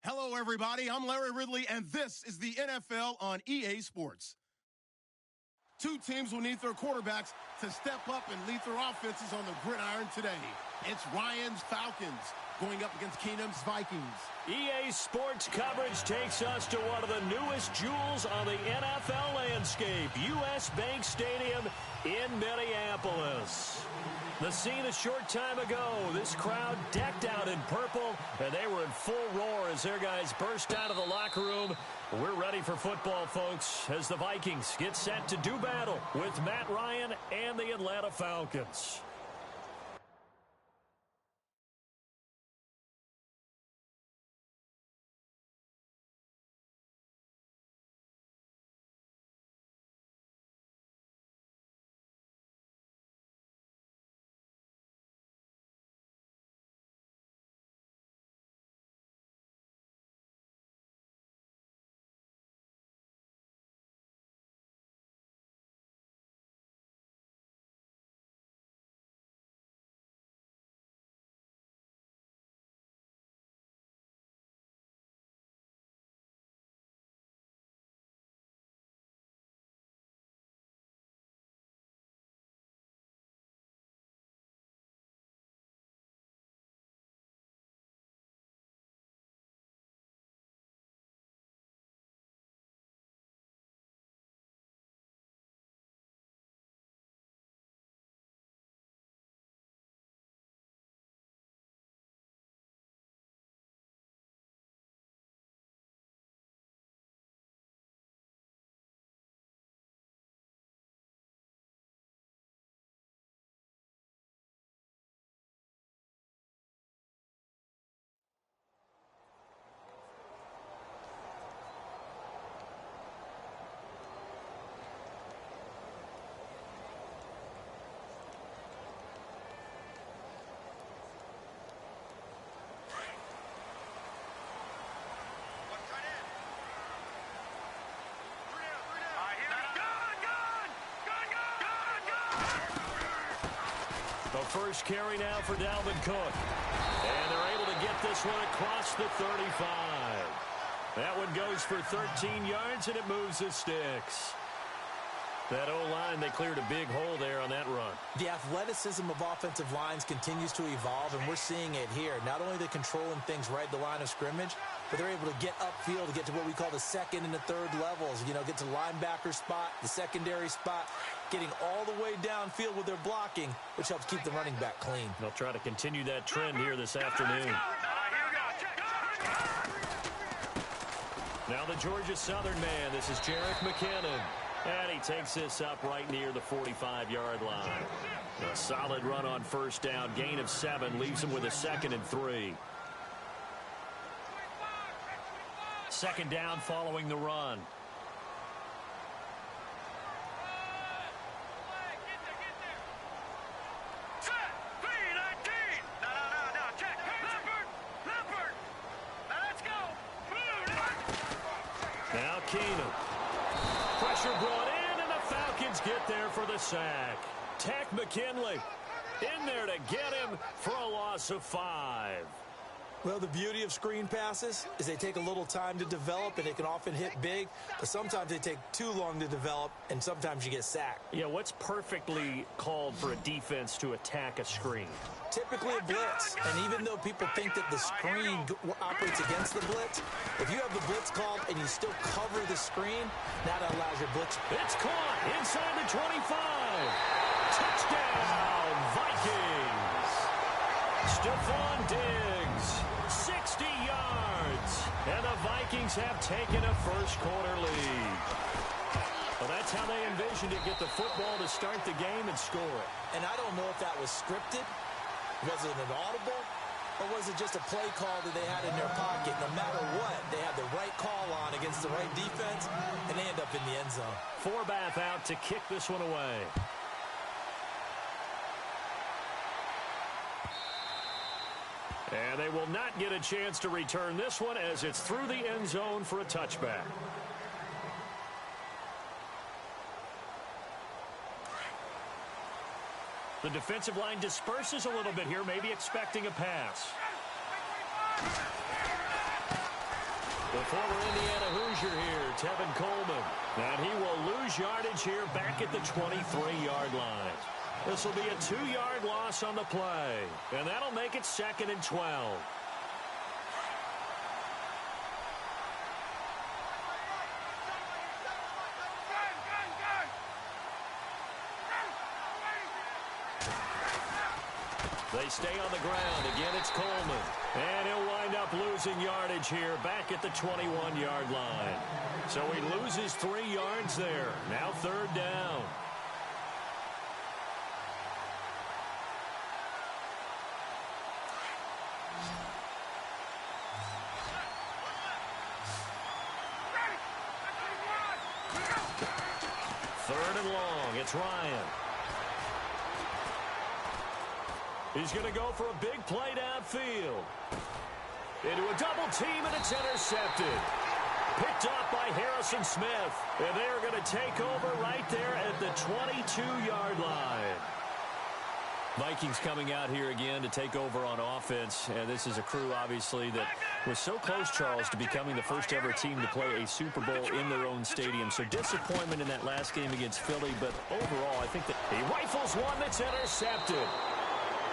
Hello, everybody. I'm Larry Ridley, and this is the NFL on EA Sports. Two teams will need their quarterbacks to step up and lead their offenses on the gridiron today. It's Ryan's Falcons going up against Keenum's Vikings. EA Sports coverage takes us to one of the newest jewels on the NFL landscape, US Bank Stadium in Minneapolis. The scene a short time ago, this crowd decked out in purple, and they were in full roar as their guys burst out of the locker room. We're ready for football, folks, as the Vikings get set to do battle with Matt Ryan and the Atlanta Falcons. The first carry now for Dalvin Cook. And they're able to get this one across the 35. That one goes for 13 yards, and it moves the sticks. That O-line, they cleared a big hole there on that run. The athleticism of offensive lines continues to evolve, and we're seeing it here. Not only are they controlling things right at the line of scrimmage, but they're able to get upfield to get to what we call the second and the third levels. You know, get to the linebacker spot, the secondary spot, getting all the way downfield with their blocking, which helps keep the running back clean. They'll try to continue that trend here this afternoon. Now the Georgia Southern man. This is Jerick McKinnon. And he takes this up right near the 45-yard line. A solid run on first down. Gain of 7 leaves him with a 2nd and 3. Second down following the run. Now Keenum. Pressure brought in, and the Falcons get there for the sack. Takk McKinley in there to get him for a loss of 5. Well, the beauty of screen passes is they take a little time to develop, and they can often hit big, but sometimes they take too long to develop, and sometimes you get sacked. Yeah, what's perfectly called for a defense to attack a screen? Typically a blitz, and even though people think that the screen operates against the blitz, if you have the blitz called and you still cover the screen, that allows your blitz. It's caught inside the 25. Touchdown, Vikings. Stephon Diggs, 60 yards, and the Vikings have taken a first-quarter lead. Well, that's how they envisioned it, get the football to start the game and score it. And I don't know if that was scripted. Was it an audible? Or was it just a play call that they had in their pocket? No matter what, they had the right call on against the right defense, and they end up in the end zone. Forbath out to kick this one away. And they will not get a chance to return this one as it's through the end zone for a touchback. The defensive line disperses a little bit here, maybe expecting a pass. The former Indiana Hoosier here, Tevin Coleman. And he will lose yardage here back at the 23-yard line. This will be a 2-yard loss on the play. And that'll make it 2nd and 12. They stay on the ground. Again, it's Coleman. And he'll wind up losing yardage here back at the 21-yard line. So he loses 3 yards there. Now 3rd down. Third and long. It's Ryan. He's going to go for a big play downfield. Into a double team, and it's intercepted. Picked off by Harrison Smith. And they're going to take over right there at the 22-yard line. Vikings coming out here again to take over on offense. And this is a crew, obviously, that was so close, Charles, to becoming the first ever team to play a Super Bowl in their own stadium. So disappointment in that last game against Philly. But overall, I think that he rifles one that's intercepted.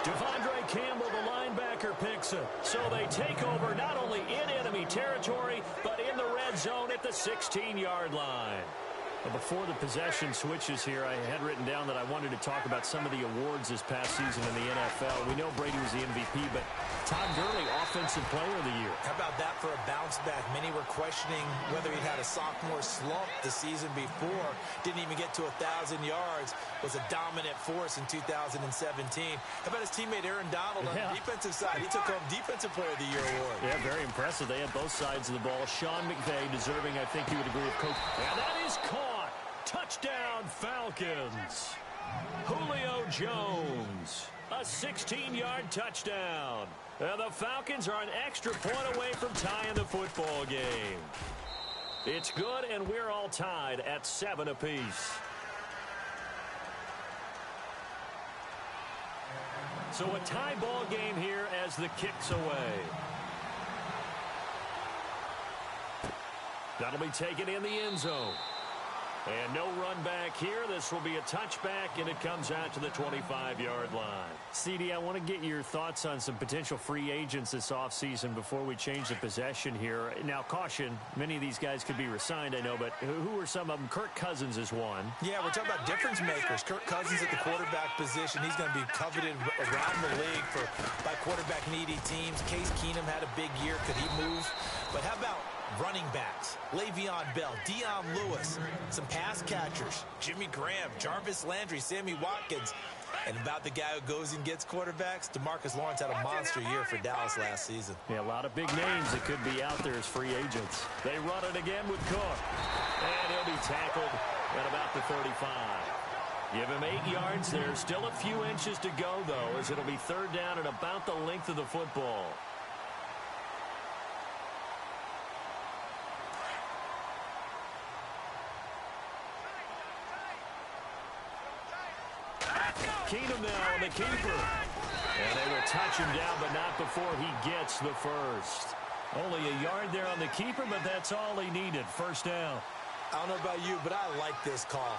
Devondre Campbell, the linebacker, picks it. So they take over not only in enemy territory, but in the red zone at the 16-yard line. But before the possession switches here, I had written down that I wanted to talk about some of the awards this past season in the NFL. We know Brady was the MVP, but Todd Gurley, Offensive Player of the Year. How about that for a bounce back? Many were questioning whether he'd had a sophomore slump the season before. Didn't even get to 1,000 yards. Was a dominant force in 2017. How about his teammate Aaron Donald on the defensive side? He took home Defensive Player of the Year award. Yeah, very impressive. They had both sides of the ball. Sean McVay deserving, I think you would agree, with Coach. And that is caught. Touchdown, Falcons. Julio Jones. A 16-yard touchdown. And the Falcons are an extra point away from tying the football game. It's good, and we're all tied at 7 apiece. So a tie ball game here as the kick's away. That'll be taken in the end zone. And no run back here. This will be a touchback, and it comes out to the 25-yard line. CD, I want to get your thoughts on some potential free agents this offseason before we change the possession here. Now, caution, many of these guys could be re-signed, I know, but who are some of them? Kirk Cousins is one. Yeah, we're talking about difference makers. Kirk Cousins at the quarterback position. He's going to be coveted around the league by quarterback-needy teams. Case Keenum had a big year. Could he move? But how about running backs? Le'Veon Bell, Dion Lewis, some pass catchers, Jimmy Graham, Jarvis Landry, Sammy Watkins. And about the guy who goes and gets quarterbacks, DeMarcus Lawrence had a monster year for Dallas last season. Yeah, a lot of big names that could be out there as free agents. They run it again with Cook. And he'll be tackled at about the 35. Give him 8 yards there. Still a few inches to go, though, as it'll be 3rd down and about the length of the football. Keenum now on the keeper. And they will touch him down, but not before he gets the first. Only a yard there on the keeper, but that's all he needed. 1st down. I don't know about you, but I like this call.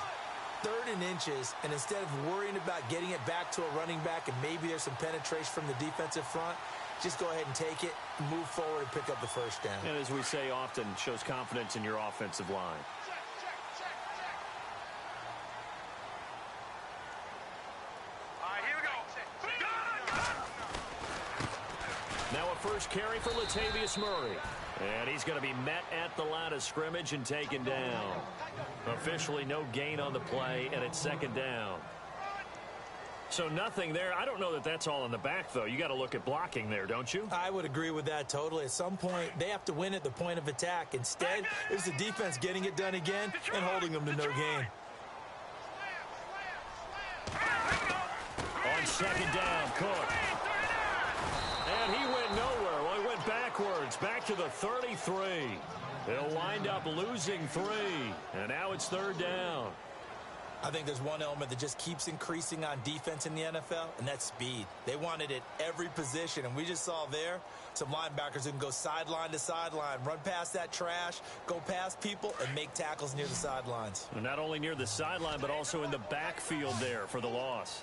3rd and inches, and instead of worrying about getting it back to a running back and maybe there's some penetration from the defensive front, just go ahead and take it, move forward, and pick up the 1st down. And as we say often, shows confidence in your offensive line. Now a first carry for Latavius Murray. And he's going to be met at the line of scrimmage and taken down. Officially no gain on the play, and it's 2nd down. So nothing there. I don't know that that's all in the back, though. You got to look at blocking there, don't you? I would agree with that totally. At some point, they have to win at the point of attack. Instead, it was the defense getting it done again and holding them to no gain. On 2nd down, Cook. And he went nowhere. Well, he went backwards, back to the 33. They'll wind up losing 3. And now it's 3rd down. I think there's one element that just keeps increasing on defense in the NFL, and that's speed. They want it at every position, and we just saw there some linebackers who can go sideline to sideline, run past that trash, go past people, and make tackles near the sidelines. And not only near the sideline, but also in the backfield there for the loss.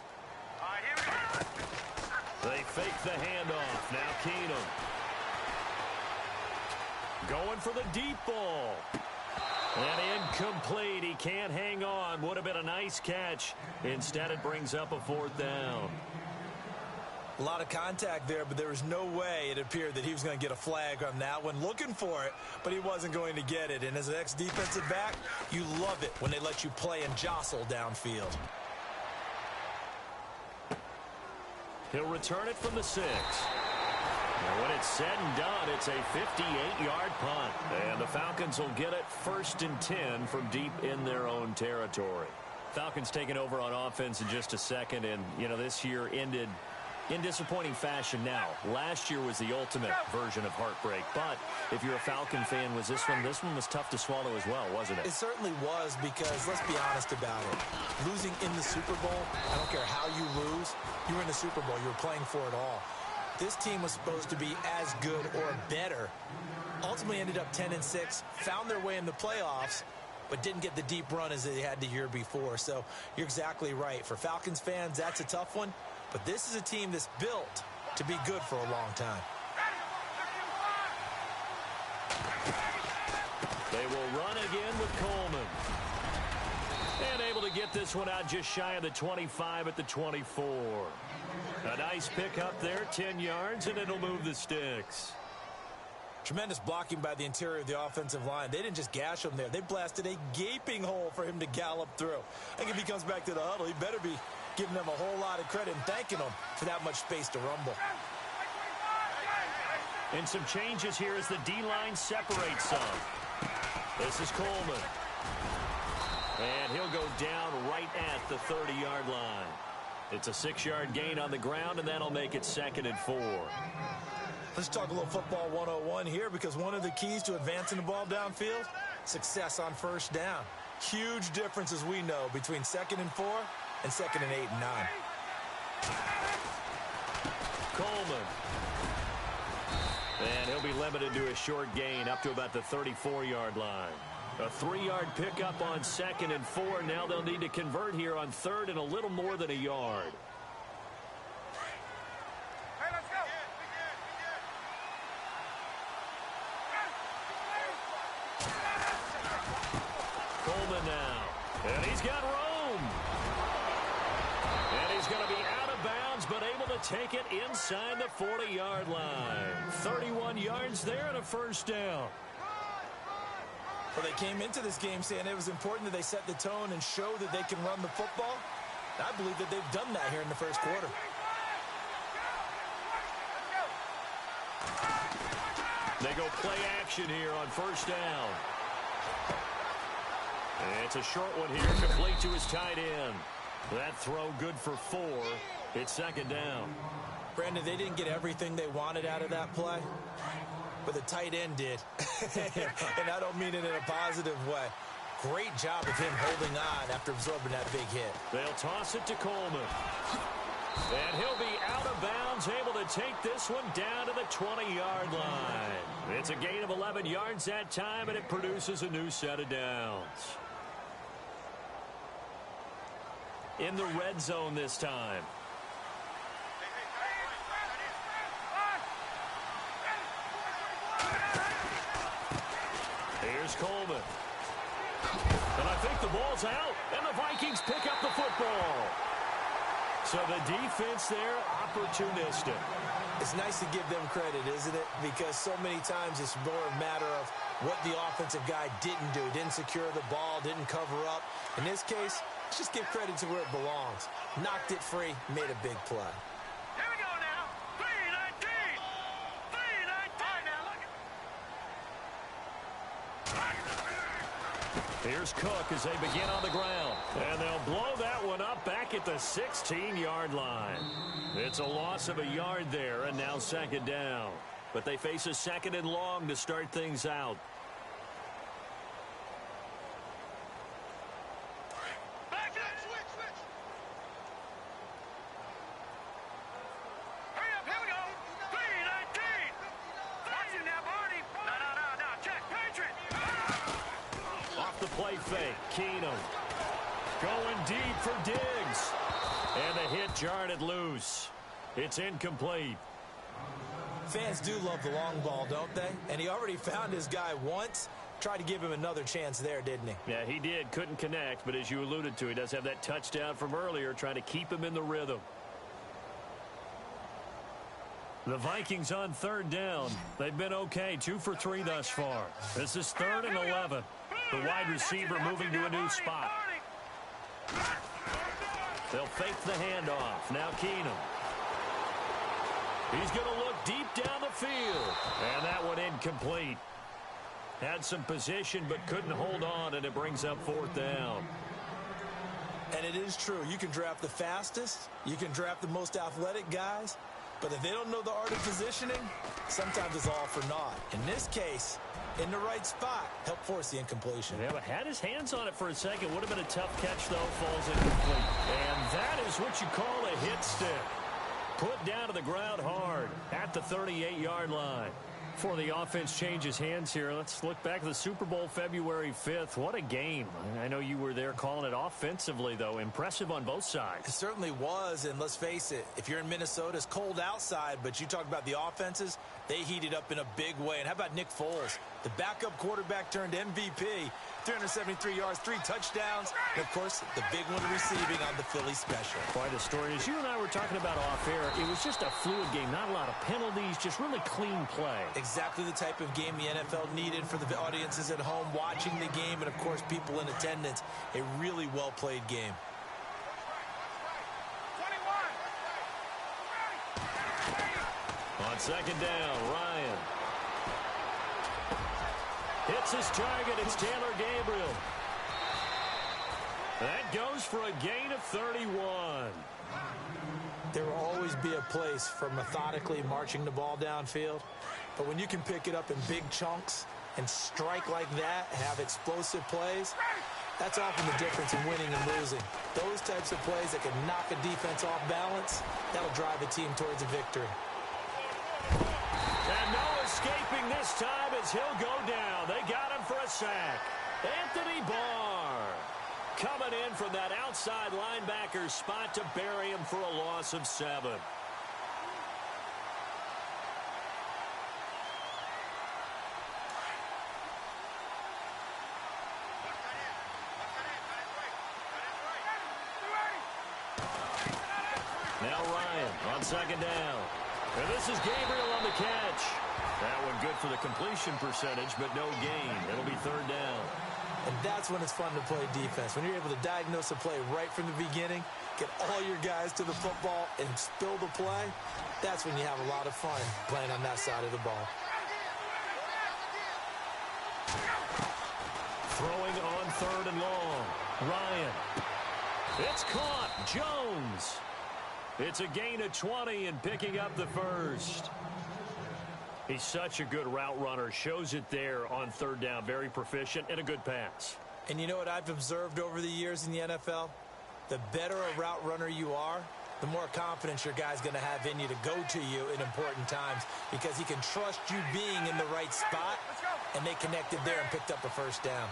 They fake the handoff. Now Keenum. Going for the deep ball. And incomplete. He can't hang on. Would have been a nice catch. Instead, it brings up a 4th down. A lot of contact there, but there was no way it appeared that he was going to get a flag on that one. Looking for it, but he wasn't going to get it. And as an ex-defensive back, you love it when they let you play and jostle downfield. He'll return it from the 6. And when it's said and done, it's a 58-yard punt. And the Falcons will get it 1st and 10 from deep in their own territory. Falcons taking over on offense in just a second. And, you know, this year ended in disappointing fashion now. Last year was the ultimate version of heartbreak. But if you're a Falcon fan, this one was tough to swallow as well, wasn't it? It certainly was, because let's be honest about it. Losing in the Super Bowl, I don't care how you lose, you were in the Super Bowl. You were playing for it all. This team was supposed to be as good or better. Ultimately ended up 10-6, found their way in the playoffs, but didn't get the deep run as they had the year before. So you're exactly right. For Falcons fans, that's a tough one. But this is a team that's built to be good for a long time. They will run again with Coleman. And able to get this one out just shy of the 25 at the 24. A nice pickup there, 10 yards, and it'll move the sticks. Tremendous blocking by the interior of the offensive line. They didn't just gash him there. They blasted a gaping hole for him to gallop through. I think if he comes back to the huddle, he better be giving them a whole lot of credit and thanking them for that much space to rumble. And some changes here as the D-line separates some. This is Coleman. And he'll go down right at the 30-yard line. It's a 6-yard gain on the ground, and that'll make it 2nd and 4. Let's talk a little football 101 here, because one of the keys to advancing the ball downfield, success on 1st down. Huge difference, as we know, between 2nd and 4 and 2nd and 8 and 9. Coleman. And he'll be limited to a short gain up to about the 34-yard line. A 3-yard pickup on 2nd and 4. Now they'll need to convert here on 3rd and a little more than a yard. Coleman now. And he's got room. And he's going to be out of bounds, but able to take it inside the 40-yard line. 31 yards there and a 1st down. Well, they came into this game saying it was important that they set the tone and show that they can run the football. I believe that they've done that here in the 1st quarter. They go play action here on 1st down. And it's a short one here, complete to his tight end. That throw good for 4. It's 2nd down. Brandon, they didn't get everything they wanted out of that play, but the tight end did. And I don't mean it in a positive way. Great job of him holding on after absorbing that big hit. They'll toss it to Coleman. And he'll be out of bounds, able to take this one down to the 20-yard line. It's a gain of 11 yards that time, and it produces a new set of downs. In the red zone this time. Here's Coleman. And I think the ball's out, and the Vikings pick up the football. So the defense there, opportunistic. It's nice to give them credit, isn't it? Because so many times it's more a matter of what the offensive guy didn't do. Didn't secure the ball, didn't cover up. In this case, let's just give credit to where it belongs. Knocked it free, made a big play. Here we go now. 3-19. 3-19 now. Look at. Here's Cook as they begin on the ground. And they'll blow that one up back at the 16-yard line. It's a loss of a yard there, and now 2nd down. But they face a 2nd and long to start things out. Back to the fake. Keenum going deep for Diggs. And the hit jarred it loose. It's incomplete. Fans do love the long ball, don't they? And he already found his guy once. Tried to give him another chance there, didn't he? Yeah, he did. Couldn't connect, but as you alluded to, he does have that touchdown from earlier, trying to keep him in the rhythm. The Vikings on third down. They've been okay, 2 for 3 thus far. This is 3rd and 11. The wide receiver moving to a new spot. They'll fake the handoff. Now Keenum. He's going to look deep down the field. And that one incomplete. Had some position but couldn't hold on, and it brings up 4th down. And it is true. You can draft the fastest. You can draft the most athletic guys. But if they don't know the art of positioning, sometimes it's all for naught. In this case, in the right spot, help force the incompletion. Yeah, but had his hands on it for a second. Would have been a tough catch, though. Falls incomplete. And that is what you call a hit stick. Put down to the ground hard at the 38-yard line. Before the offense changes hands here, let's look back at the Super Bowl February 5th. What a game. I know you were there calling it offensively, though. Impressive on both sides. It certainly was, and let's face it, if you're in Minnesota, it's cold outside, but you talk about the offenses, they heated up in a big way. And how about Nick Foles? The backup quarterback turned MVP, 373 yards, 3 touchdowns, and, of course, the big one receiving on the Philly special. Quite a story. As you and I were talking about off air, it was just a fluid game, not a lot of penalties, just really clean play. Exactly the type of game the NFL needed for the audiences at home watching the game and, of course, people in attendance. A really well-played game. On 2nd down, Ryan. Hits his target. It's Taylor Gabriel. That goes for a gain of 31. There will always be a place for methodically marching the ball downfield. But when you can pick it up in big chunks and strike like that, have explosive plays, that's often the difference in winning and losing. Those types of plays that can knock a defense off balance, that'll drive a team towards a victory. And no escaping this time as he'll go down. They got him for a sack. Anthony Barr coming in from that outside linebacker spot to bury him for a loss of 7. Now Ryan on 2nd down. And this is Gabriel on the catch. That one good for the completion percentage, but no gain. It'll be 3rd down. And that's when it's fun to play defense. When you're able to diagnose a play right from the beginning, get all your guys to the football, and spill the play, that's when you have a lot of fun playing on that side of the ball. Throwing on 3rd and long. Ryan. It's caught. Jones. It's a gain of 20 and picking up the 1st. He's such a good route runner. Shows it there on 3rd down. Very proficient and a good pass. And you know what I've observed over the years in the NFL? The better a route runner you are, the more confidence your guy's going to have in you to go to you in important times because he can trust you being in the right spot, and they connected there and picked up a 1st down.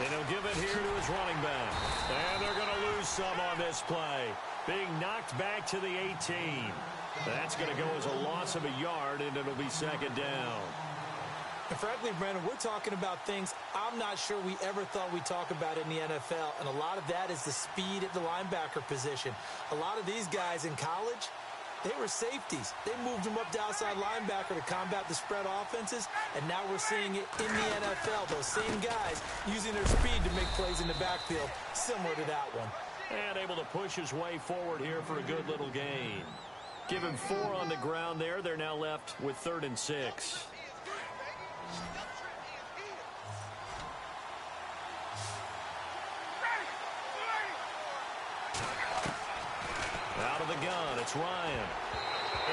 And he'll give it here to his running back. And they're going to lose some on this play. Being knocked back to the 18. That's going to go as a loss of a yard, and it'll be 2nd down. And frankly, Brandon, we're talking about things I'm not sure we ever thought we'd talk about in the NFL. And a lot of that is the speed at the linebacker position. A lot of these guys in college, they were safeties. They moved them up to outside linebacker to combat the spread offenses, and now we're seeing it in the NFL. Those same guys using their speed to make plays in the backfield, similar to that one. And able to push his way forward here for a good little gain. Give him 4 on the ground there. They're now left with 3rd and 6. Out of the gun, it's Ryan.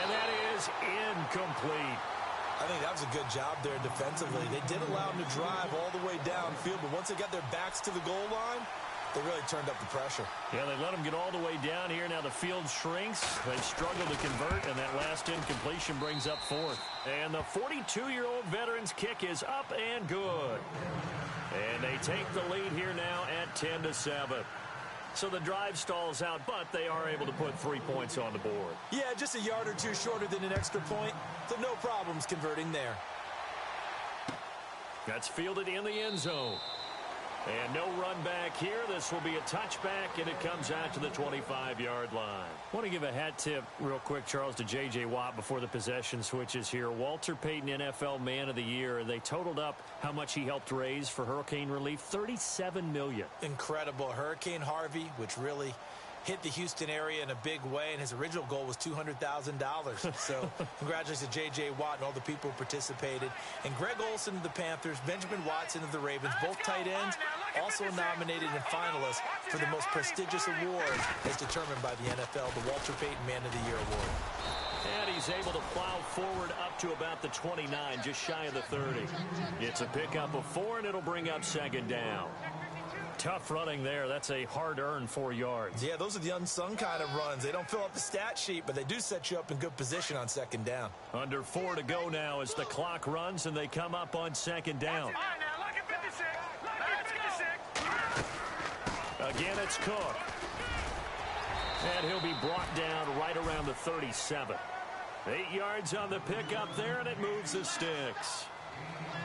And that is incomplete. I think that was a good job there defensively. They did allow him to drive all the way downfield, but once they got their backs to the goal line, They really turned up the pressure. Yeah, they let them get all the way down here. Now the field shrinks. They've struggled to convert, and that last incompletion brings up fourth. And the 42-year-old veteran's kick is up and good. And they take the lead here now at 10-7. So the drive stalls out, but they are able to put 3 points on the board. Yeah, just a yard or two shorter than an extra point, so no problems converting there. That's fielded in the end zone. And no run back here. This will be a touchback, and it comes out to the 25-yard line. I want to give a hat tip real quick, Charles, to J.J. Watt before the possession switches here. Walter Payton, NFL Man of the Year. They totaled up how much he helped raise for hurricane relief, $37 million. Incredible. Hurricane Harvey, which really hit the Houston area in a big way, and his original goal was $200,000. So congratulations to J.J. Watt and all the people who participated. And Greg Olsen of the Panthers, Benjamin Watson of the Ravens, both tight ends, also nominated and finalists for the most prestigious award as determined by the NFL, the Walter Payton Man of the Year Award. And he's able to plow forward up to about the 29, just shy of the 30. It's a pickup of 4, and it'll bring up second down. Tough running there. That's a hard-earned 4 yards. Yeah, those are the unsung kind of runs. They don't fill up the stat sheet, but they do set you up in good position on second down. Under 4 to go now as the clock runs, and they come up on second down. Again, it's Cook. And he'll be brought down right around the 37. 8 yards on the pickup there, and it moves the sticks.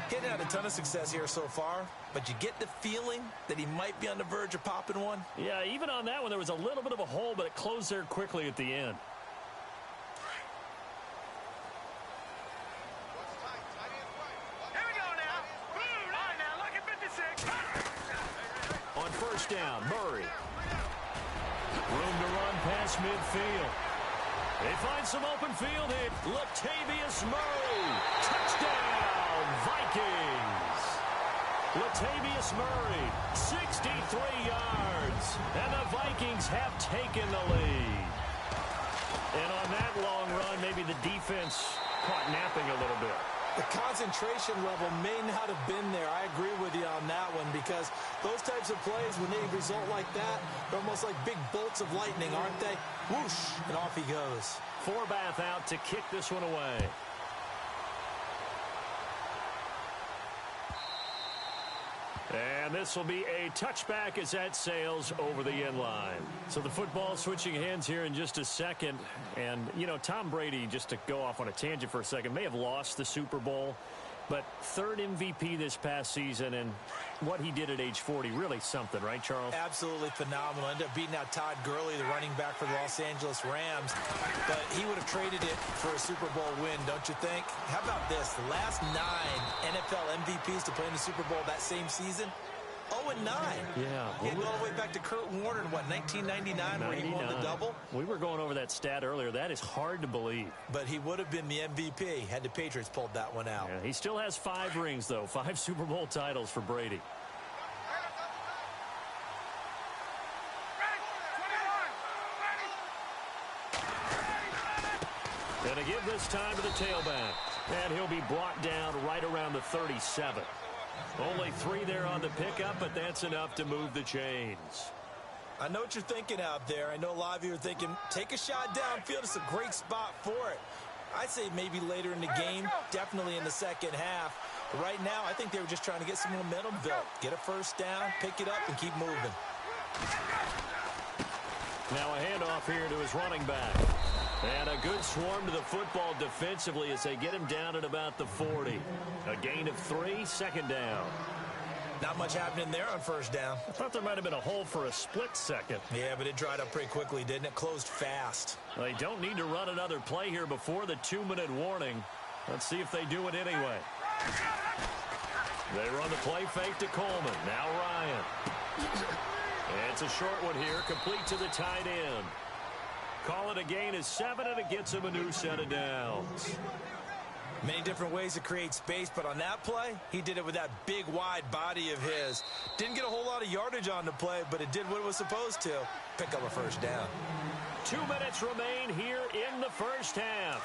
Getting had a ton of success here so far, but you get the feeling that he might be on the verge of popping one. Yeah, even on that one, there was a little bit of a hole, but it closed there quickly at the end. Here we go now. Blue line now, look at 56. On first down, Murray. Room to run past midfield. They find some open field hit. Latavius Murray. Touchdown, Vikings. Latavius Murray, 63 yards. And the Vikings have taken the lead. And on that long run, maybe the defense caught napping a little bit. The concentration level may not have been there. I agree with you on that one because those types of plays, when they result like that, they're almost like big bolts of lightning, aren't they? Whoosh, and off he goes. Forbath out to kick this one away. And this will be a touchback as that sails over the end line. So the football switching hands here in just a second. And, you know, Tom Brady, just to go off on a tangent for a second, may have lost the Super Bowl. But third MVP this past season, and what he did at age 40, really something, right, Charles? Absolutely phenomenal. Ended up beating out Todd Gurley, the running back for the Los Angeles Rams. But he would have traded it for a Super Bowl win, don't you think? How about this? The last 9 NFL MVPs to play in the Super Bowl that same season, 0-9. Yeah. Getting all the way back to Kurt Warner in, what, 1999 where he won the double? We were going over that stat earlier. That is hard to believe. But he would have been the MVP had the Patriots pulled that one out. Yeah, he still has 5 rings, though. 5 Super Bowl titles for Brady. And to give this time to the tailback. And he'll be brought down right around the 37. Only 3 there on the pickup, but that's enough to move the chains. I know what you're thinking out there. I know a lot of you are thinking, take a shot downfield. It's a great spot for it. I'd say maybe later in the game, definitely in the second half. But right now, I think they were just trying to get some momentum built. Get a first down, pick it up, and keep moving. Now a handoff here to his running back. And a good swarm to the football defensively as they get him down at about the 40. A gain of 3, second down. Not much happening there on first down. I thought there might have been a hole for a split second. Yeah, but it dried up pretty quickly, didn't it? Closed fast. They don't need to run another play here before the 2-minute warning. Let's see if they do it anyway. They run the play fake to Coleman. Now Ryan. It's a short one here, complete to the tight end. Call it a gain of 7, and it gets him a new set of downs. Many different ways to create space, but on that play, he did it with that big, wide body of his. Didn't get a whole lot of yardage on the play, but it did what it was supposed to. Pick up a first down. 2 minutes remain here in the first half.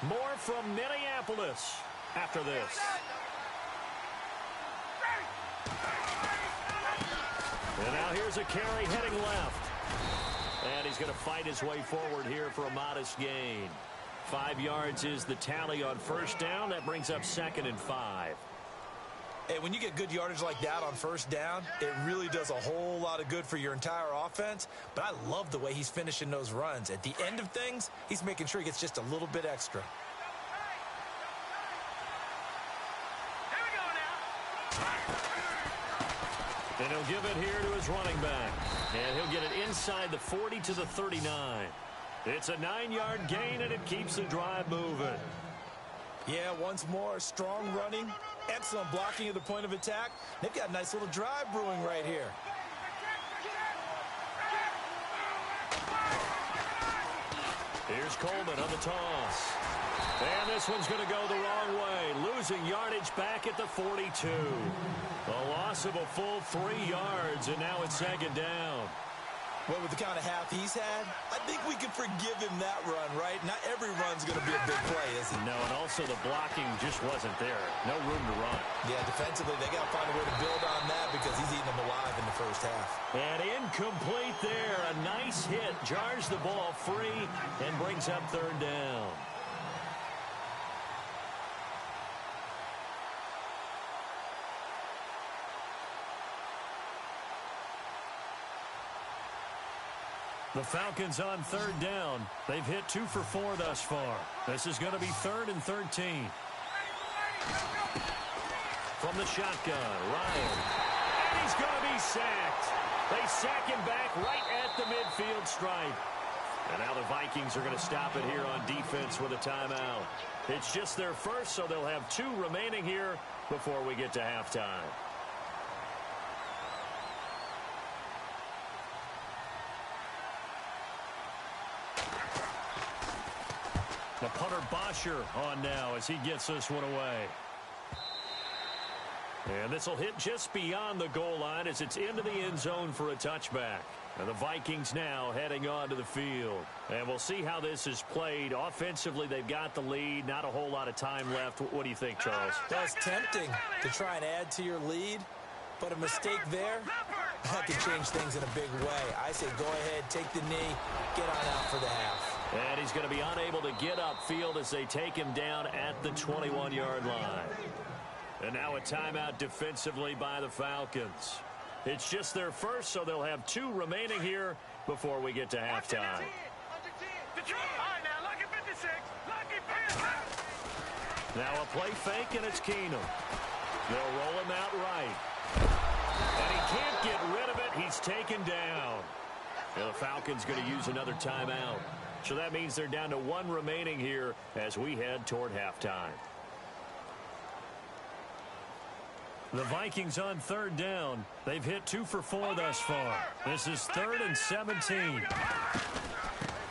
More from Minneapolis after this. And now here's a carry heading left. And he's going to fight his way forward here for a modest gain. 5 yards is the tally on first down. That brings up 2nd and 5. Hey, when you get good yardage like that on first down, it really does a whole lot of good for your entire offense. But I love the way he's finishing those runs. At the end of things, he's making sure he gets just a little bit extra. Here we go now. And he'll give it here to his running back. And he'll get it inside the 40 to the 39. It's a 9-yard gain, and it keeps the drive moving. Yeah, once more, strong running, excellent blocking at the point of attack. They've got a nice little drive brewing right here. Here's Coleman on the toss. And this one's going to go the wrong way, losing yardage back at the 42. A loss of a full 3 yards, and now it's 2nd down. Well, with the kind of half he's had, I think we can forgive him that run, right? Not every run's going to be a big play, is it? No, and also the blocking just wasn't there. No room to run. Yeah, defensively, they got to find a way to build on that because he's eating them alive in the first half. And incomplete there. A nice hit. Jars the ball free and brings up 3rd down. The Falcons on 3rd down. They've hit 2 for 4 thus far. This is going to be 3rd and 13. From the shotgun, Ryan. And he's going to be sacked. They sack him back right at the midfield stripe. And now the Vikings are going to stop it here on defense with a timeout. It's just their first, so they'll have 2 remaining here before we get to halftime. The punter Bosher on now as he gets this one away. And this will hit just beyond the goal line as it's into the end zone for a touchback. And the Vikings now heading onto the field. And we'll see how this is played. Offensively, they've got the lead. Not a whole lot of time left. What do you think, Charles? That's tempting to try and add to your lead. But a mistake there, that can change things in a big way. I say go ahead, take the knee, get on out for the half. And he's going to be unable to get upfield as they take him down at the 21-yard line. And now a timeout defensively by the Falcons. It's just their first, so they'll have 2 remaining here before we get to halftime. Now a play fake, and it's Keenum. They'll roll him out right. And he can't get rid of it. He's taken down. And the Falcons going to use another timeout. So that means they're down to 1 remaining here as we head toward halftime. The Vikings on 3rd down. They've hit 2 for 4 thus far. This is 3rd and 17.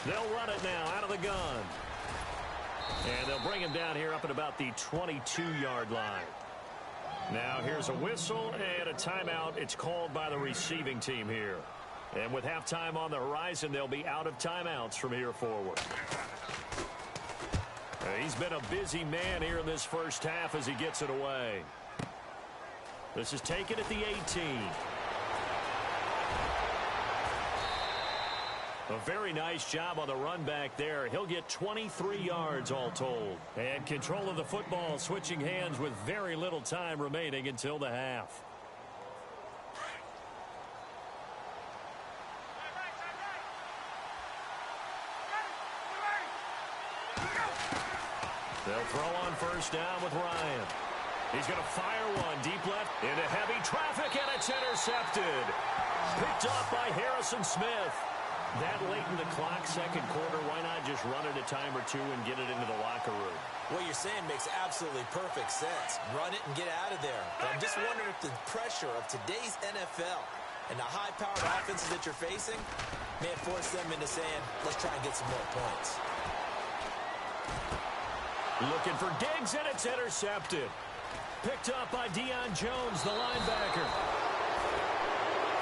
They'll run it now out of the gun. And they'll bring him down here up at about the 22-yard line. Now here's a whistle and a timeout. It's called by the receiving team here. And with halftime on the horizon, they'll be out of timeouts from here forward. He's been a busy man here in this first half as he gets it away. This is taken at the 18. A very nice job on the run back there. He'll get 23 yards all told. And control of the football switching hands with very little time remaining until the half. They'll throw on first down with Ryan. He's going to fire one deep left into heavy traffic, and it's intercepted. Picked off by Harrison Smith. That late in the clock, second quarter, why not just run it a time or 2 and get it into the locker room? What you're saying makes absolutely perfect sense. Run it and get out of there. But I'm just wondering if the pressure of today's NFL and the high-powered offenses that you're facing may have forced them into saying, let's try and get some more points. Looking for Diggs, and it's intercepted. Picked up by Deion Jones, the linebacker.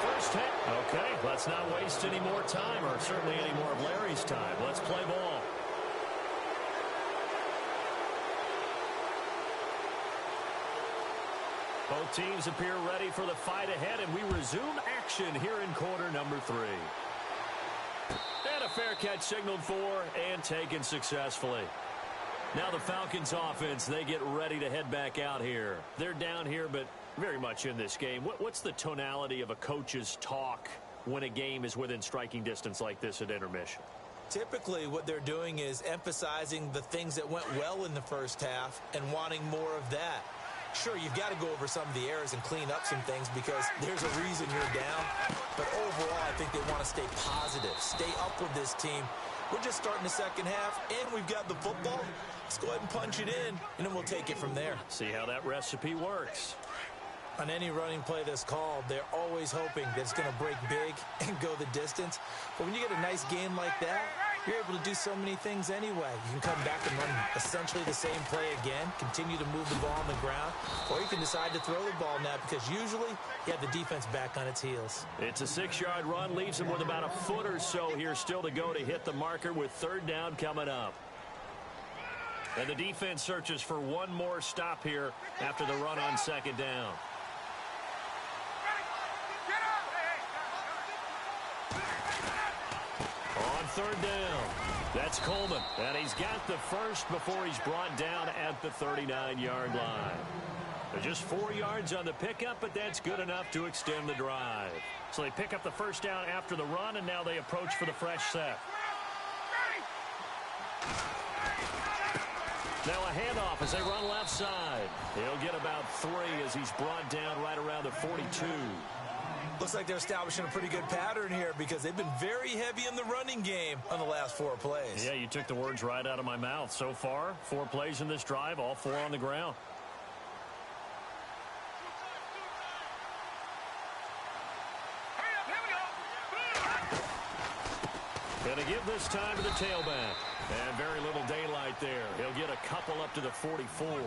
First hit. Okay, let's not waste any more time, or certainly any more of Larry's time. Let's play ball. Both teams appear ready for the fight ahead, and we resume action here in quarter number 3. And a fair catch signaled for and taken successfully. Now the Falcons offense, they get ready to head back out here. They're down here, but very much in this game. What's the tonality of a coach's talk when a game is within striking distance like this at intermission? Typically, what they're doing is emphasizing the things that went well in the first half and wanting more of that. Sure, you've got to go over some of the errors and clean up some things because there's a reason you're down. But overall, I think they want to stay positive, stay up with this team. We're just starting the second half, and we've got the football. Let's go ahead and punch it in, and then we'll take it from there. See how that recipe works. On any running play that's called, they're always hoping that it's going to break big and go the distance. But when you get a nice game like that, you're able to do so many things anyway. You can come back and run essentially the same play again, continue to move the ball on the ground, or you can decide to throw the ball now because usually you have the defense back on its heels. It's a 6-yard run, leaves him with about a foot or so here still to go to hit the marker with third down coming up. And the defense searches for one more stop here after the run on second down. On third down, that's Coleman. And he's got the first before he's brought down at the 39-yard line. They're just 4 yards on the pickup, but that's good enough to extend the drive. So they pick up the first down after the run, and now they approach for the fresh set. Now a handoff as they run left side. He'll get about 3 as he's brought down right around the 42. Looks like they're establishing a pretty good pattern here because they've been very heavy in the running game on the last 4 plays. Yeah, you took the words right out of my mouth. So far, 4 plays in this drive, all 4 on the ground. Going to give this time to the tailback. And very little daylight there. He'll get a couple up to the 44.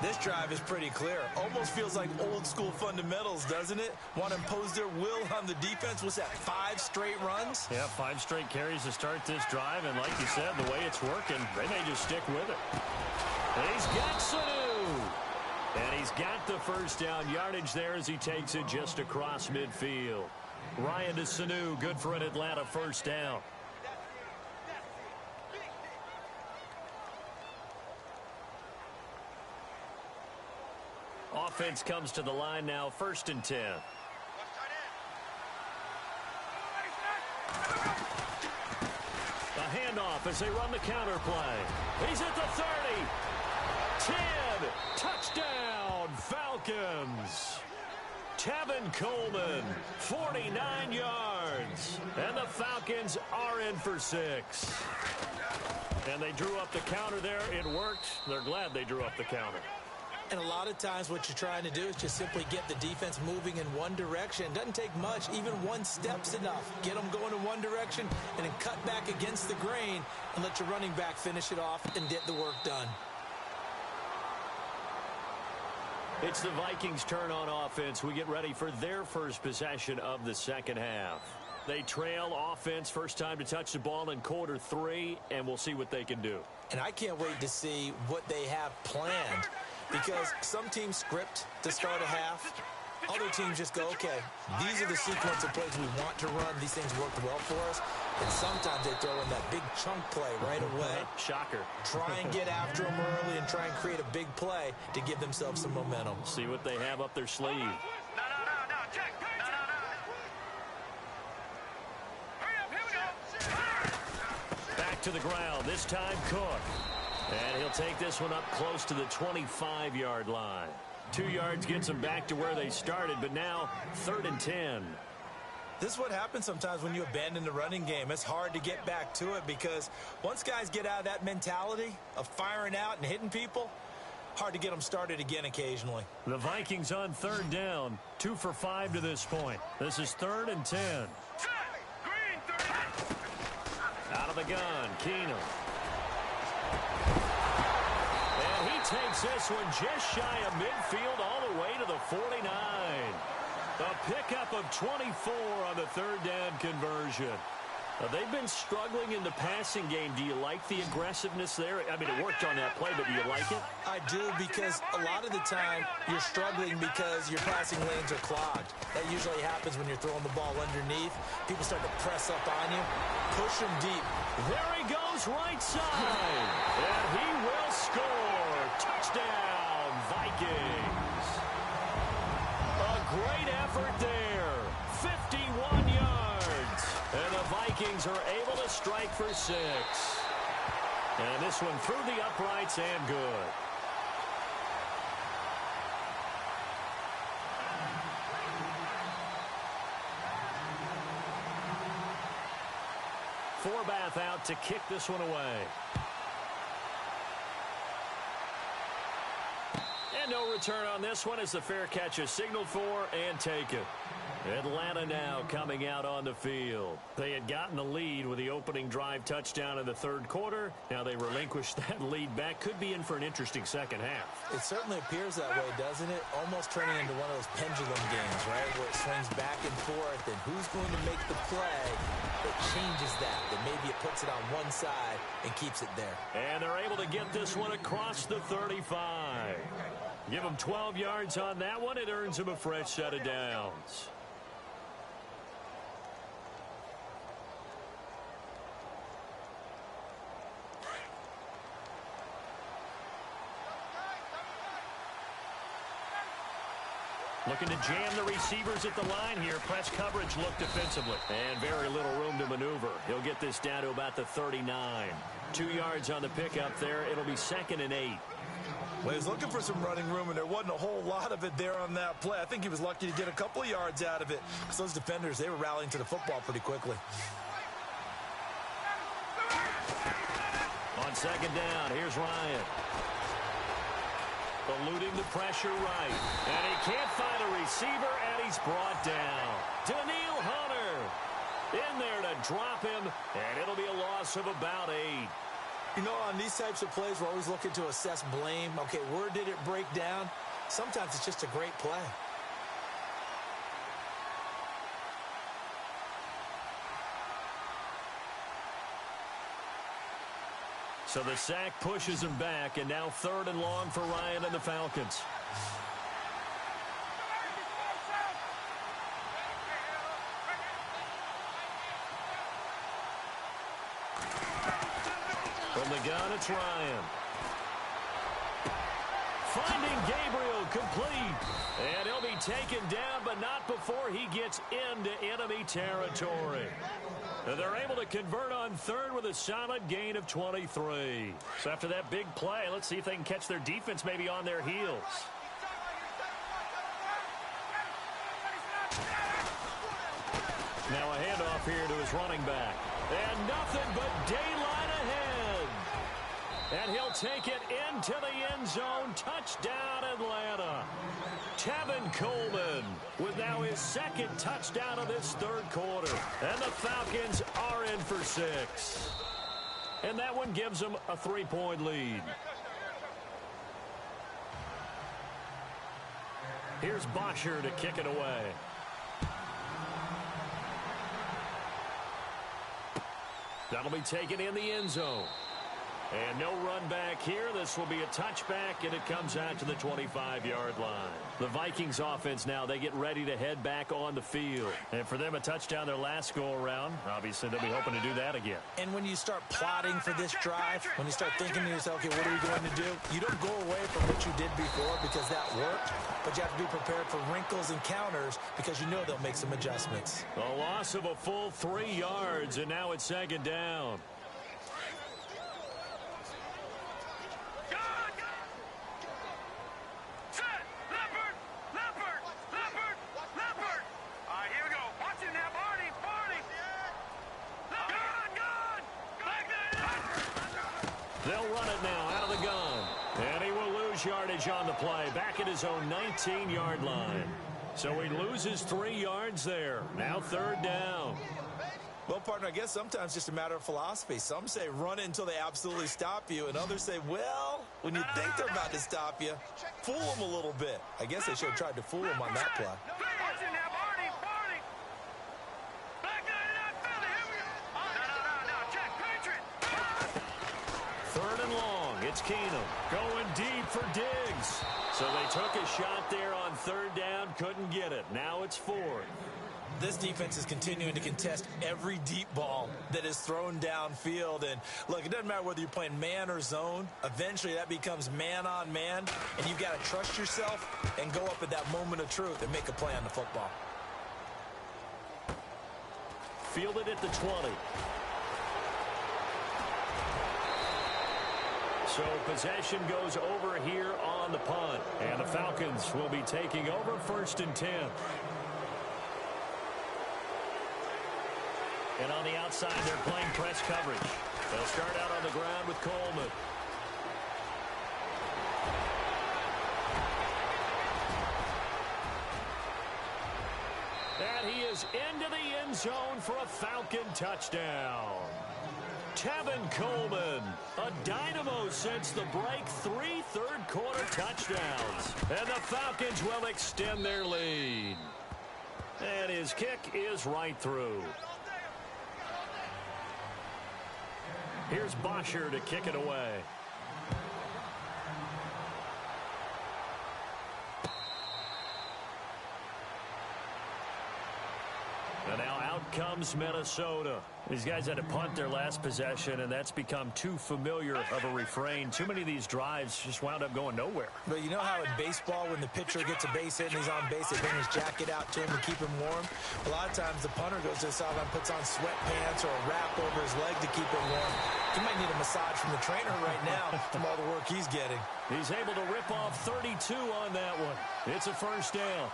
This drive is pretty clear. Almost feels like old school fundamentals, doesn't it? Want to impose their will on the defense. What's that, 5 straight runs? Yeah, 5 straight carries to start this drive. And like you said, the way it's working, they may just stick with it. And he's got Sanu. And he's got the first down yardage there as he takes it just across midfield. Ryan to Sanu, good for an Atlanta first down. Offense comes to the line now, 1st and 10. A handoff as they run the counter play. He's at the 30. 10. Touchdown, Falcons. Tevin Coleman, 49 yards. And the Falcons are in for 6. And they drew up the counter there. It worked. They're glad they drew up the counter. And a lot of times what you're trying to do is just simply get the defense moving in one direction. It doesn't take much. Even 1 step's enough. Get them going in one direction and then cut back against the grain and let your running back finish it off and get the work done. It's the Vikings' turn on offense. We get ready for their first possession of the second half. They trail offense, first time to touch the ball in quarter 3, and we'll see what they can do. And I can't wait to see what they have planned. Because some teams script to start a half. Other teams just go, okay, these are the sequence of plays we want to run. These things worked well for us. And sometimes they throw in that big chunk play right away. Shocker. Try and get after them early and try and create a big play to give themselves some momentum. See what they have up their sleeve. No, check. No. Hurry up, here we go. Back to the ground, this time Cook. And he'll take this one up close to the 25-yard line. 2 yards gets them back to where they started, but now 3rd and 10. This is what happens sometimes when you abandon the running game. It's hard to get back to it because once guys get out of that mentality of firing out and hitting people, hard to get them started again occasionally. The Vikings on 3rd down, 2 for 5 to this point. This is 3rd and 10. Green, 30. Out of the gun, Keenum. And he takes this one just shy of midfield all the way to the 49. A pickup of 24 on the 3rd down conversion. They've been struggling in the passing game. Do you like the aggressiveness there? I mean, it worked on that play, but do you like it? I do, because a lot of the time you're struggling because your passing lanes are clogged. That usually happens when you're throwing the ball underneath. People start to press up on you. Push them deep. There he goes, right side. And he will score. Touchdown, Vikings. A great effort there. 51 yards. And the Vikings are able to strike for 6. And this one through the uprights and good. Forbath out to kick this one away. And no return on this one as the fair catch is signaled for and taken. Atlanta now coming out on the field. They had gotten the lead with the opening drive touchdown in the third quarter. Now they relinquished that lead back. Could be in for an interesting second half. It certainly appears that way, doesn't it? Almost turning into one of those pendulum games, right? Where it swings back and forth, and who's going to make the play that changes that? That maybe it puts it on one side and keeps it there. And they're able to get this one across the 35. Give them 12 yards on that one. It earns them a fresh set of downs. Looking to jam the receivers at the line here. Press coverage look defensively. And very little room to maneuver. He'll get this down to about the 39. 2 yards on the pickup there. It'll be 2nd and 8. Well, he's looking for some running room, and there wasn't a whole lot of it there on that play. I think he was lucky to get a couple of yards out of it, because those defenders, they were rallying to the football pretty quickly. On 2nd down, here's Ryan. Eluding the pressure right. And he can't find a receiver, and he's brought down. Daniil Hunter in there to drop him, and it'll be a loss of about 8. You know, on these types of plays, we're always looking to assess blame. Okay, where did it break down? Sometimes it's just a great play. So the sack pushes him back, and now 3rd and long for Ryan and the Falcons. From the gun, it's Ryan. Finding Gabriel complete. And he'll be taken down, but not before he gets into enemy territory. And they're able to convert on 3rd with a solid gain of 23. So after that big play, let's see if they can catch their defense maybe on their heels. Now a handoff here to his running back. And nothing but daylight ahead. And he'll take it into the end zone. Touchdown, Atlanta. Tevin Coleman with now his 2nd touchdown of this 3rd quarter. And the Falcons are in for 6. And that one gives them a 3-point lead. Here's Bosher to kick it away. That'll be taken in the end zone. And no run back here. This will be a touchback, and it comes out to the 25-yard line. The Vikings offense now, they get ready to head back on the field. And for them, a touchdown their last go-around. Obviously, they'll be hoping to do that again. And when you start plotting for this drive, when you start thinking to yourself, okay, what are we going to do? You don't go away from what you did before because that worked, but you have to be prepared for wrinkles and counters because you know they'll make some adjustments. A loss of a full 3 yards, and now it's 2nd down. They'll run it now out of the gun. And he will lose yardage on the play. Back at his own 19-yard line. So he loses 3 yards there. Now 3rd down. Well, partner, I guess sometimes it's just a matter of philosophy. Some say run it until they absolutely stop you, and others say, well, when you think they're about to stop you, fool them a little bit. I guess they should have tried to fool him on that play. It's Keenum going deep for Diggs. So they took a shot there on third down, couldn't get it. Now it's fourth. This defense is continuing to contest every deep ball that is thrown downfield. And, look, it doesn't matter whether you're playing man or zone. Eventually, that becomes man on man. And you've got to trust yourself and go up at that moment of truth and make a play on the football. Fielded at the 20. So possession goes over here on the punt. And the Falcons will be taking over 1st and 10. And on the outside, they're playing press coverage. They'll start out on the ground with Coleman. And he is into the end zone for a Falcon touchdown. Tevin Coleman, a dynamo since the break, 3 third-quarter touchdowns. And the Falcons will extend their lead. And his kick is right through. Here's Bosher to kick it away. And now out comes Minnesota. These guys had to punt their last possession, and that's become too familiar of a refrain. Too many of these drives just wound up going nowhere. But you know how in baseball, when the pitcher gets a base hit and he's on base, they bring his jacket out to him to keep him warm? A lot of times the punter goes to the sideline, puts on sweatpants or a wrap over his leg to keep him warm. He might need a massage from the trainer right now from all the work he's getting. He's able to rip off 32 on that one. It's a first down.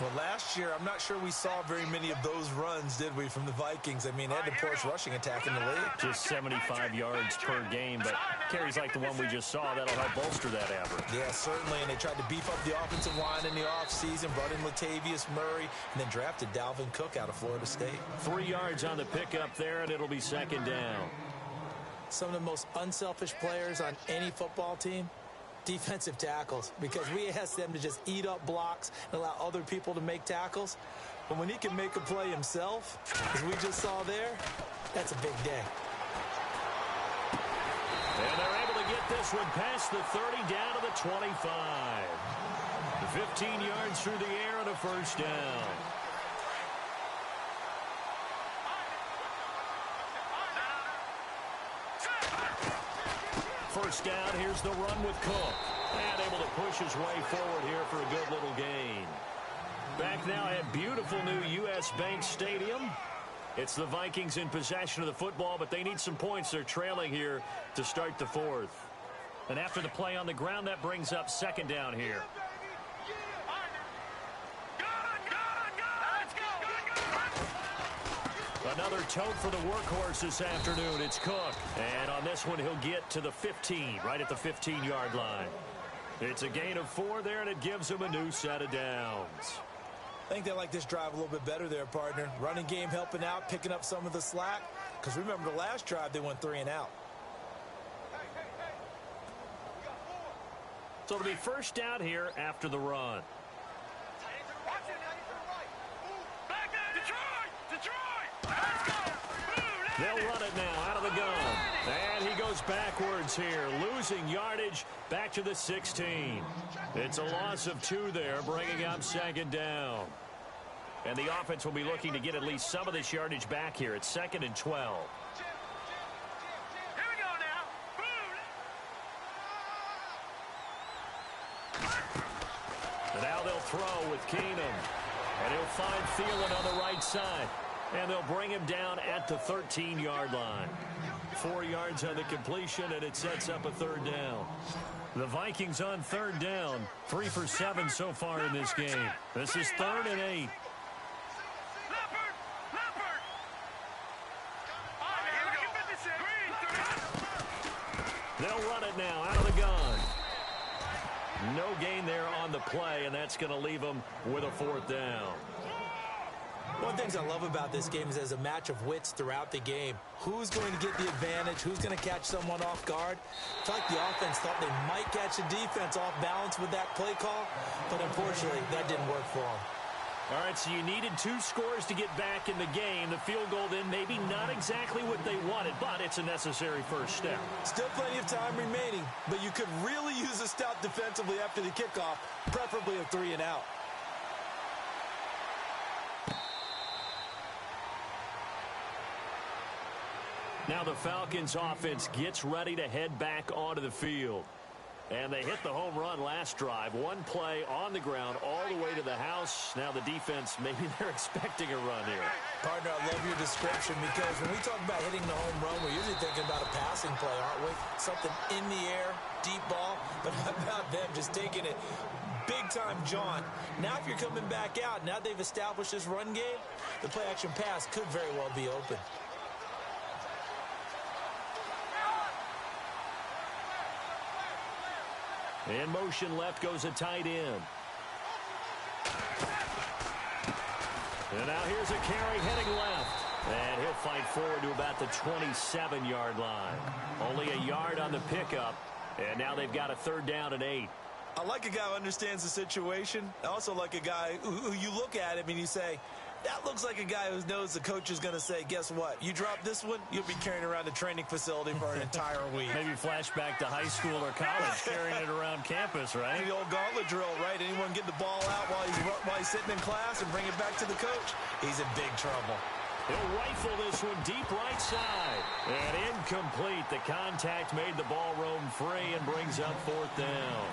Well, last year, I'm not sure we saw very many of those runs, did we, from the Vikings? I mean, they had the poorest rushing attack in the league. Just 75 yards per game, but carries like the one we just saw, that'll help bolster that average. Yeah, certainly, and they tried to beef up the offensive line in the offseason, brought in Latavius Murray, and then drafted Dalvin Cook out of Florida State. 3 yards on the pickup there, and it'll be second down. Some of the most unselfish players on any football team, defensive tackles, because we ask them to just eat up blocks and allow other people to make tackles. But when he can make a play himself, as we just saw there, that's a big day. And they're able to get this one past the 30 down to the 25. 15 yards through the air and a first down. First down, here's the run with Cook. And able to push his way forward here for a good little gain. Back now at beautiful new U.S. Bank Stadium. It's the Vikings in possession of the football, but they need some points. They're trailing here to start the fourth. And after the play on the ground, that brings up second down here. Another tote for the workhorse this afternoon. It's Cook. And on this one, he'll get to the 15, right at the 15-yard line. It's a gain of 4 there, and it gives him a new set of downs. I think they like this drive a little bit better there, partner. Running game helping out, picking up some of the slack. Because remember, the last drive, they went 3 and out. So it'll be first down here after the run. They'll run it now out of the gun. And he goes backwards here, losing yardage back to the 16. It's a loss of 2 there, bringing up second down. And the offense will be looking to get at least some of this yardage back here. It's 2nd and 12. Here we go now. And now they'll throw with Keenum. And he'll find Thielen on the right side. And they'll bring him down at the 13-yard line. 4 yards on the completion, and it sets up a third down. The Vikings on third down, 3 for 7 so far in this game. This is 3rd and 8. They'll run it now out of the gun. No gain there on the play, and that's going to leave them with a 4th down. One of the things I love about this game is there's a match of wits throughout the game. Who's going to get the advantage? Who's going to catch someone off guard? It's like the offense thought they might catch the defense off balance with that play call, but unfortunately, that didn't work for them. All right, so you needed 2 scores to get back in the game. The field goal then maybe not exactly what they wanted, but it's a necessary first step. Still plenty of time remaining, but you could really use a stop defensively after the kickoff, preferably a 3-and-out. Now the Falcons offense gets ready to head back onto the field. And they hit the home run last drive. 1 play on the ground all the way to the house. Now the defense, maybe they're expecting a run here. Partner, I love your description because when we talk about hitting the home run, we're usually thinking about a passing play, aren't we? Something in the air, deep ball. But how about them just taking it big-time jaunt? Now if you're coming back out, now they've established this run game, the play-action pass could very well be open. In motion left goes a tight end. And now here's a carry heading left. And he'll fight forward to about the 27-yard line. Only a yard on the pickup. And now they've got a 3rd down and 8. I like a guy who understands the situation. I also like a guy who you look at him and you say, that looks like a guy who knows the coach is going to say, guess what? You drop this one, you'll be carrying around the training facility for an entire week. Maybe flashback to high school or college, carrying it around campus, right? The old gauntlet drill, right? Anyone get the ball out while he's sitting in class and bring it back to the coach? He's in big trouble. He'll rifle this one deep right side. And incomplete. The contact made the ball roam free and brings up 4th down.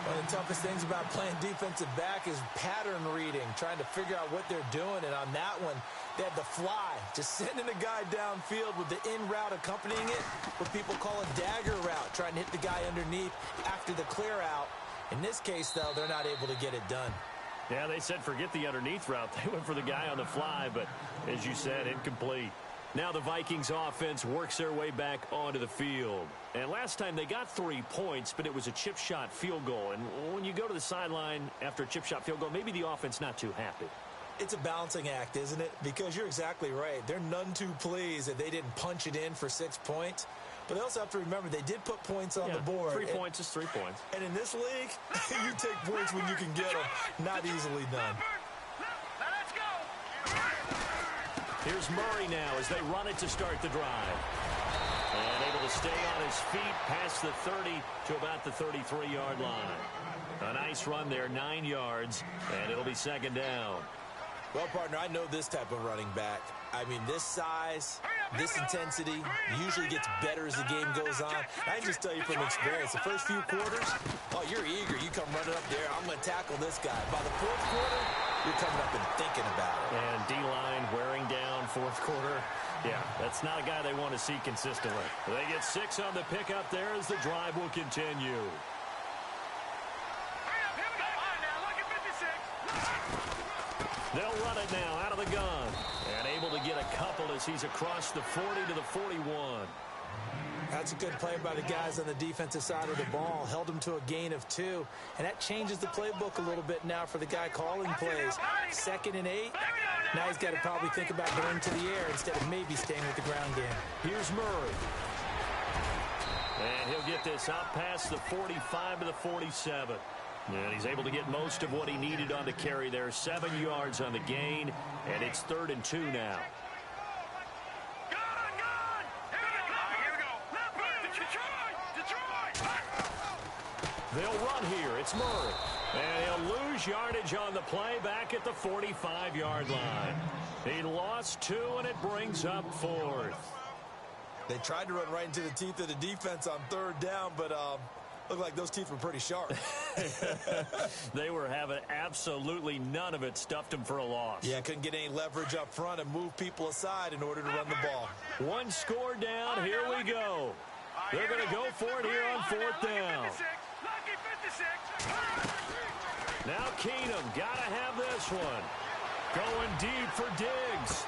One of the toughest things about playing defensive back is pattern reading, trying to figure out what they're doing. And on that one, they had the fly, just sending a guy downfield with the in route accompanying it, what people call a dagger route, trying to hit the guy underneath after the clear out. In this case, though, they're not able to get it done. Yeah, they said forget the underneath route. They went for the guy on the fly, but as you said, incomplete. Now the Vikings offense works their way back onto the field. And last time they got 3 points, but it was a chip shot field goal. And when you go to the sideline after a chip shot field goal, maybe the offense not too happy. It's a balancing act, isn't it? Because you're exactly right. They're none too pleased that they didn't punch it in for 6 points. But they also have to remember they did put points on the board. 3 points is 3 points. And in this league, you take points when you can get them. Not easily done. Here's Murray now as they run it to start the drive. And able to stay on his feet past the 30 to about the 33-yard line. A nice run there, 9 yards, and it'll be 2nd down. Well, partner, I know this type of running back. I mean, this size, this intensity usually gets better as the game goes on. I can just tell you from experience, the first few quarters, oh, you're eager. You come running up there, I'm going to tackle this guy. By the 4th quarter, you're coming up and thinking about it. And D-line wearing down 4th quarter. Yeah, that's not a guy they want to see consistently. They get 6 on the pickup there as the drive will continue. They'll run it now out of the gun. And able to get a couple as he's across the 40 to the 41. That's a good play by the guys on the defensive side of the ball. Held him to a gain of 2. And that changes the playbook a little bit now for the guy calling plays. 2nd and 8. Now he's got to probably think about going to the air instead of maybe staying with the ground game. Here's Murray. And he'll get this out past the 45 to the 47. And he's able to get most of what he needed on the carry there. 7 yards on the gain, and it's 3rd and 2 now. They'll run here. It's Murray. And he'll lose yardage on the play back at the 45-yard line. He lost 2, and it brings up 4th. They tried to run right into the teeth of the defense on 3rd down, but looked like those teeth were pretty sharp. They were having absolutely none of it. Stuffed them for a loss. Yeah, couldn't get any leverage up front and move people aside in order to run the ball. 1 score down. Here we go. They're going to go for it here on 4th down. Now Keenum got to have this one. Going deep for Diggs.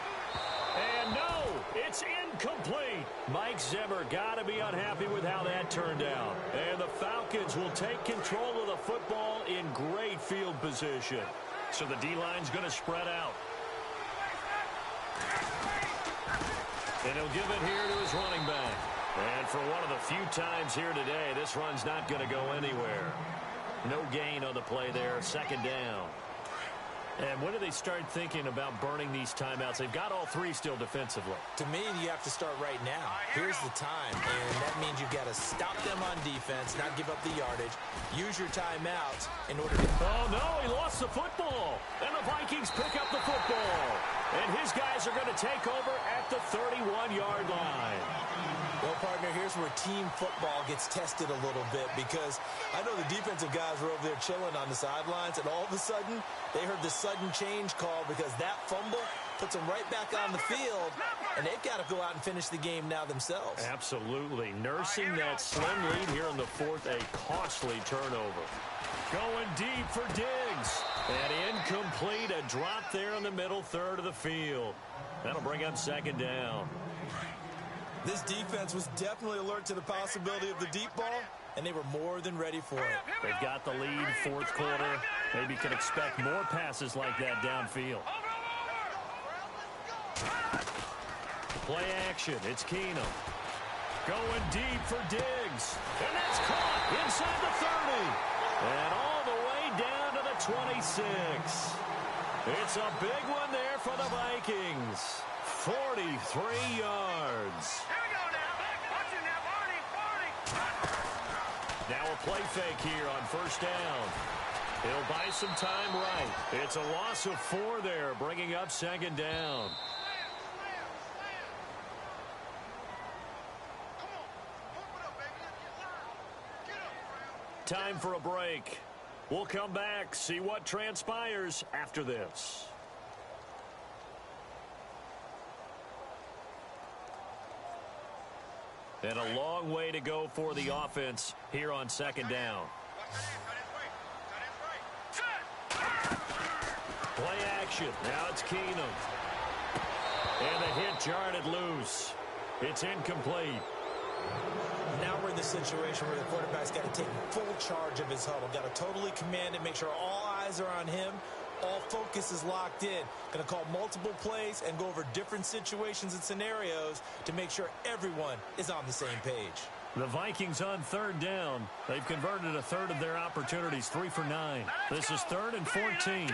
And no, it's incomplete. Mike Zimmer got to be unhappy with how that turned out. And the Falcons will take control of the football in great field position. So the D-line's going to spread out. And he'll give it here to his running back. And for one of the few times here today, this run's not going to go anywhere. No gain on the play there, 2nd down. And when do they start thinking about burning these timeouts? They've got all three still defensively. To me, you have to start right now. Here's the time, and that means you've got to stop them on defense, not give up the yardage, use your timeouts in order to... Oh, no, he lost the football. And the Vikings pick up the football. And his guys are going to take over at the 31-yard line. Well, partner, here's where team football gets tested a little bit, because I know the defensive guys were over there chilling on the sidelines, and all of a sudden, they heard the sudden change call because that fumble puts them right back on the field, and they've got to go out and finish the game now themselves. Absolutely. Nursing that slim lead here in the fourth, a costly turnover. Going deep for Diggs. And incomplete, a drop there in the middle third of the field. That'll bring up second down. This defense was definitely alert to the possibility of the deep ball, and they were more than ready for it. They've got the lead, fourth quarter. Maybe can expect more passes like that downfield. Play action. It's Keenum. Going deep for Diggs. And that's caught inside the 30. And all the way down to the 26. It's a big one there for the Vikings. 43 yards. Here we go now. Watch it now, Barney. Now a play fake here on first down. He'll buy some time right. It's a loss of 4 there, bringing up second down. Time for a break. We'll come back, see what transpires after this. And a long way to go for the offense here on second down. Play action. Now it's Keenum. And the hit jarred it loose. It's incomplete. Now we're in the situation where the quarterback's got to take full charge of his huddle. Got to totally command it, make sure all eyes are on him. All focus is locked in. Going to call multiple plays and go over different situations and scenarios to make sure everyone is on the same page. The Vikings on third down. They've converted a third of their opportunities, 3 for 9. This is 3rd and 14.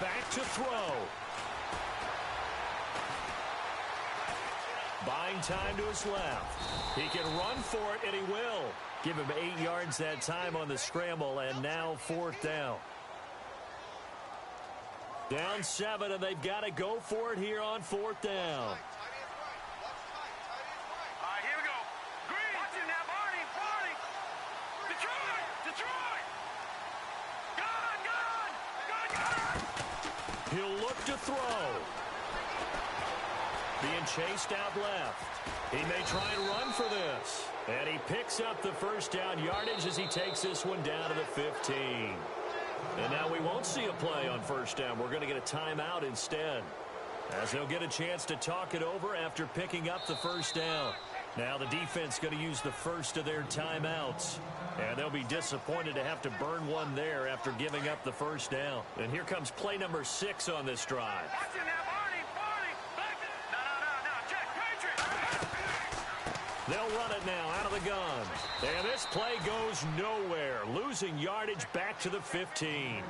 Back to throw. Buying time to his left. He can run for it, and he will. Give him 8 yards that time on the scramble, and now 4th down. Down 7, and they've got to go for it here on 4th down. All right, here we go. Green. Watch it now, Barney. Detroit. Gone. He'll look to throw. Being chased out left. He may try and run for this. And he picks up the first down yardage as he takes this one down to the 15. And now we won't see a play on first down. We're going to get a timeout instead, as they'll get a chance to talk it over after picking up the first down. Now the defense going to use the first of their timeouts. And they'll be disappointed to have to burn one there after giving up the first down. And here comes play number 6 on this drive. Watch it now, Barney. No, check, Patriot. They'll run it now out of the gun. And this play goes nowhere, losing yardage back to the 15.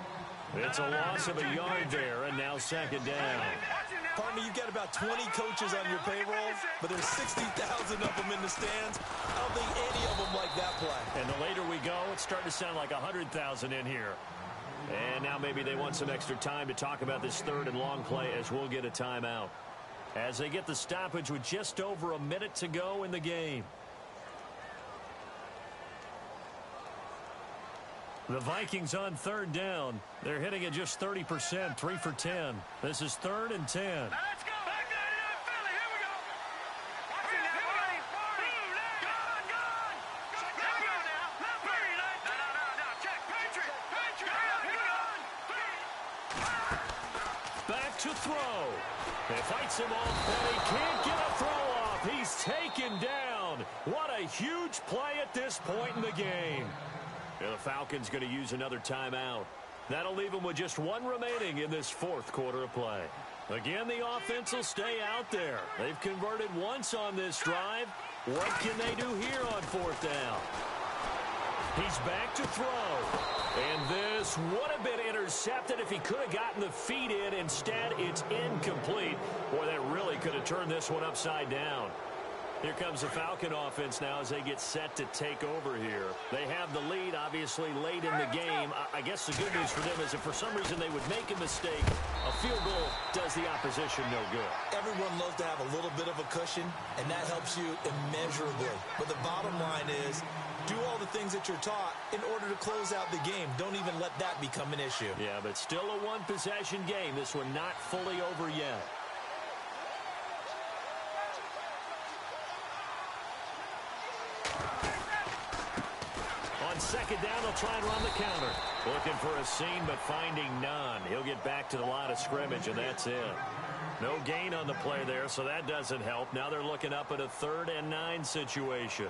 It's a loss of a yard there, and now second down. Partner, you've got about 20 coaches on your payroll, but there's 60,000 of them in the stands. I don't think any of them like that play. And the later we go, it's starting to sound like 100,000 in here. And now maybe they want some extra time to talk about this third and long play, as we'll get a timeout, as they get the stoppage with just over a minute to go in the game. The Vikings on third down. They're hitting at just 30%, 3 for 10. This is 3rd and 10. Now let's go. Back there in Philly. Here we go. Watch it now, Barney. Gone. Here we go now. No. Check, Patriot. Here we go. Back to throw. They fights him off, but he can't get a throw off. He's taken down. What a huge play at this point in the game. And the Falcons going to use another timeout. That'll leave them with just 1 remaining in this 4th quarter of play. Again, the offense will stay out there. They've converted once on this drive. What can they do here on 4th down? He's back to throw. And this would have been intercepted if he could have gotten the feet in. Instead, it's incomplete. Boy, that really could have turned this one upside down. Here comes the Falcon offense now as they get set to take over here. They have the lead, obviously, late in the game. I guess the good news for them is if for some reason they would make a mistake, a field goal does the opposition no good. Everyone loves to have a little bit of a cushion, and that helps you immeasurably. But the bottom line is, do all the things that you're taught in order to close out the game. Don't even let that become an issue. Yeah, but still a one-possession game. This one not fully over yet. On second down, they'll try and run the counter. Looking for a seam, but finding none. He'll get back to the line of scrimmage, and that's it. No gain on the play there, so that doesn't help. Now they're looking up at a 3rd and 9 situation.